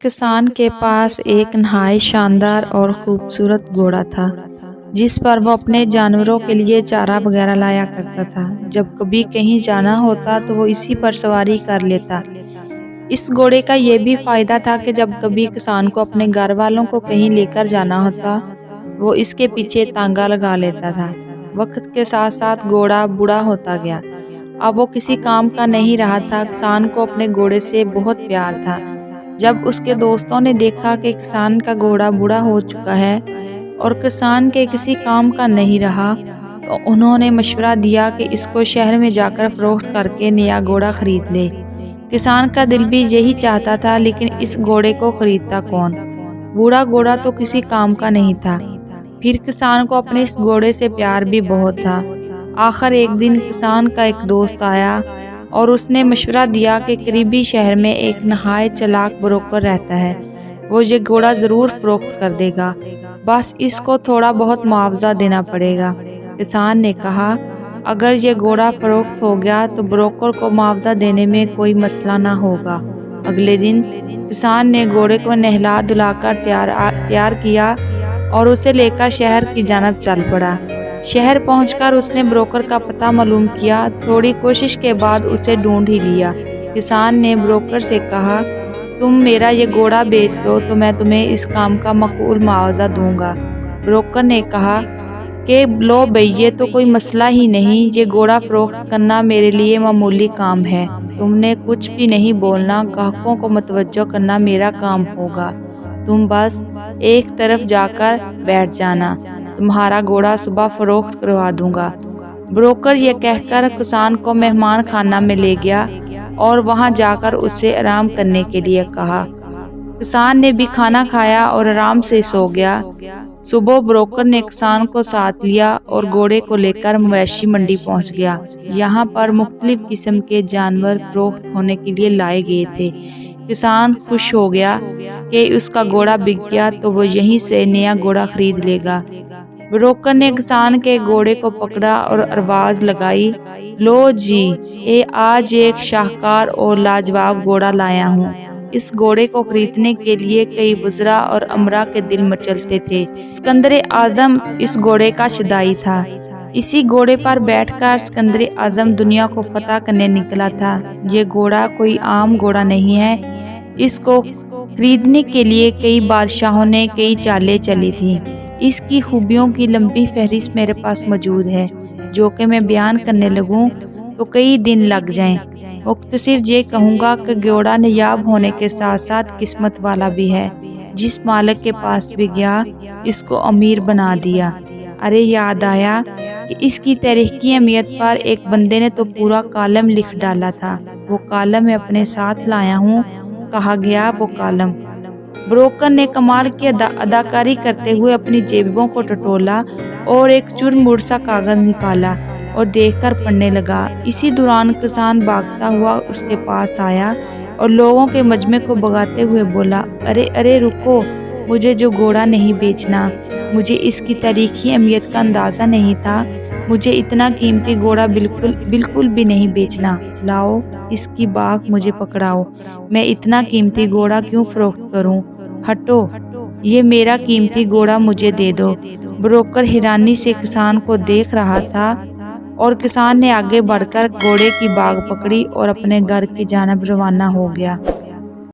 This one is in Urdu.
کسان کے پاس ایک نہایت شاندار اور خوبصورت گھوڑا تھا جس پر وہ اپنے جانوروں کے لیے چارہ وغیرہ لایا کرتا تھا۔ جب کبھی کہیں جانا ہوتا تو وہ اسی پر سواری کر لیتا۔ اس گھوڑے کا یہ بھی فائدہ تھا کہ جب کبھی کسان کو اپنے گھر والوں کو کہیں لے کر جانا ہوتا وہ اس کے پیچھے تانگا لگا لیتا تھا۔ وقت کے ساتھ ساتھ گھوڑا بوڑھا ہوتا گیا، اب وہ کسی کام کا نہیں رہا تھا۔ کسان کو اپنے گھوڑے سے بہت پیار تھا۔ جب اس کے دوستوں نے دیکھا کہ کسان کا گھوڑا بوڑھا ہو چکا ہے اور کسان کے کسی کام کا نہیں رہا تو انہوں نے مشورہ دیا کہ اس کو شہر میں جا کر فروخت کر کے نیا گھوڑا خرید لے۔ کسان کا دل بھی یہی چاہتا تھا، لیکن اس گھوڑے کو خریدتا کون؟ بوڑھا گھوڑا تو کسی کام کا نہیں تھا۔ پھر کسان کو اپنے اس گھوڑے سے پیار بھی بہت تھا۔ آخر ایک دن کسان کا ایک دوست آیا اور اس نے مشورہ دیا کہ قریبی شہر میں ایک نہایت چالاک بروکر رہتا ہے، وہ یہ گھوڑا ضرور فروخت کر دے گا، بس اس کو تھوڑا بہت معاوضہ دینا پڑے گا۔ کسان نے کہا، اگر یہ گھوڑا فروخت ہو گیا تو بروکر کو معاوضہ دینے میں کوئی مسئلہ نہ ہوگا۔ اگلے دن کسان نے گھوڑے کو نہلا دھلا کر تیار کیا اور اسے لے کر شہر کی جانب چل پڑا۔ شہر پہنچ کر اس نے بروکر کا پتہ معلوم کیا۔ تھوڑی کوشش کے بعد اسے ڈھونڈ ہی لیا۔ کسان نے بروکر سے کہا، تم میرا یہ گھوڑا بیچ دو تو میں تمہیں اس کام کا معقول معاوضہ دوں گا۔ بروکر نے کہا کہ لو بھئی، یہ تو کوئی مسئلہ ہی نہیں، یہ گھوڑا فروخت کرنا میرے لیے معمولی کام ہے، تم نے کچھ بھی نہیں بولنا، گاہکوں کو متوجہ کرنا میرا کام ہوگا، تم بس ایک طرف جا کر بیٹھ جانا، تمہارا گھوڑا صبح فروخت کروا دوں گا۔ بروکر یہ کہہ کر کسان کو مہمان خانہ میں لے گیا اور وہاں جا کر اسے آرام کرنے کے لیے کہا۔ کسان نے بھی کھانا کھایا اور آرام سے سو گیا۔ صبح بروکر نے کسان کو ساتھ لیا اور گھوڑے کو لے کر مویشی منڈی پہنچ گیا۔ یہاں پر مختلف قسم کے جانور فروخت ہونے کے لیے لائے گئے تھے۔ کسان خوش ہو گیا کہ اس کا گھوڑا بک گیا تو وہ یہیں سے نیا گھوڑا خرید لے گا۔ بروکر نے کسان کے گھوڑے کو پکڑا اور آواز لگائی، لو جی، آج ایک شاہکار اور لاجواب گھوڑا لایا ہوں۔ اس گھوڑے کو خریدنے کے لیے کئی وزراء اور امراء کے دل مچلتے تھے۔ اسکندر اعظم اس گھوڑے کا شدائی تھا۔ اسی گھوڑے پر بیٹھ کر اسکندر اعظم دنیا کو فتح کرنے نکلا تھا۔ یہ گھوڑا کوئی عام گھوڑا نہیں ہے، اس کو خریدنے کے لیے کئی بادشاہوں نے کئی چالیں چلی تھیں۔ اس کی خوبیوں کی لمبی فہرست میرے پاس موجود ہے، جو کہ میں بیان کرنے لگوں تو کئی دن لگ جائیں۔ مختصر یہ کہوں گا کہ گھوڑا نایاب ہونے کے ساتھ ساتھ قسمت والا بھی ہے۔ جس مالک کے پاس بھی گیا اس کو امیر بنا دیا۔ ارے یاد آیا کہ اس کی تاریخی اہمیت پر ایک بندے نے تو پورا کالم لکھ ڈالا تھا، وہ کالم میں اپنے ساتھ لایا ہوں، کہا گیا وہ کالم۔ بروکر نے کمال کی اداکاری کرتے ہوئے اپنی جیبوں کو ٹٹولا اور ایک چور مور سا کاغذ نکالا اور دیکھ کر پڑھنے لگا۔ اسی دوران کسان بھاگتا ہوا اس کے پاس آیا اور لوگوں کے مجمع کو بھگاتے ہوئے بولا، ارے ارے رکو، مجھے جو گھوڑا نہیں بیچنا، مجھے اس کی تاریخی اہمیت کا اندازہ نہیں تھا، مجھے اتنا قیمتی گھوڑا بالکل بھی نہیں بیچنا، لاؤ اس کی باک مجھے پکڑاؤ، میں اتنا قیمتی گھوڑا کیوں فروخت کروں، ہٹو، یہ میرا قیمتی گھوڑا مجھے دے دو۔ بروکر حیرانی سے کسان کو دیکھ رہا تھا اور کسان نے آگے بڑھ کر گھوڑے کی باگ پکڑی اور اپنے گھر کی جانب روانہ ہو گیا۔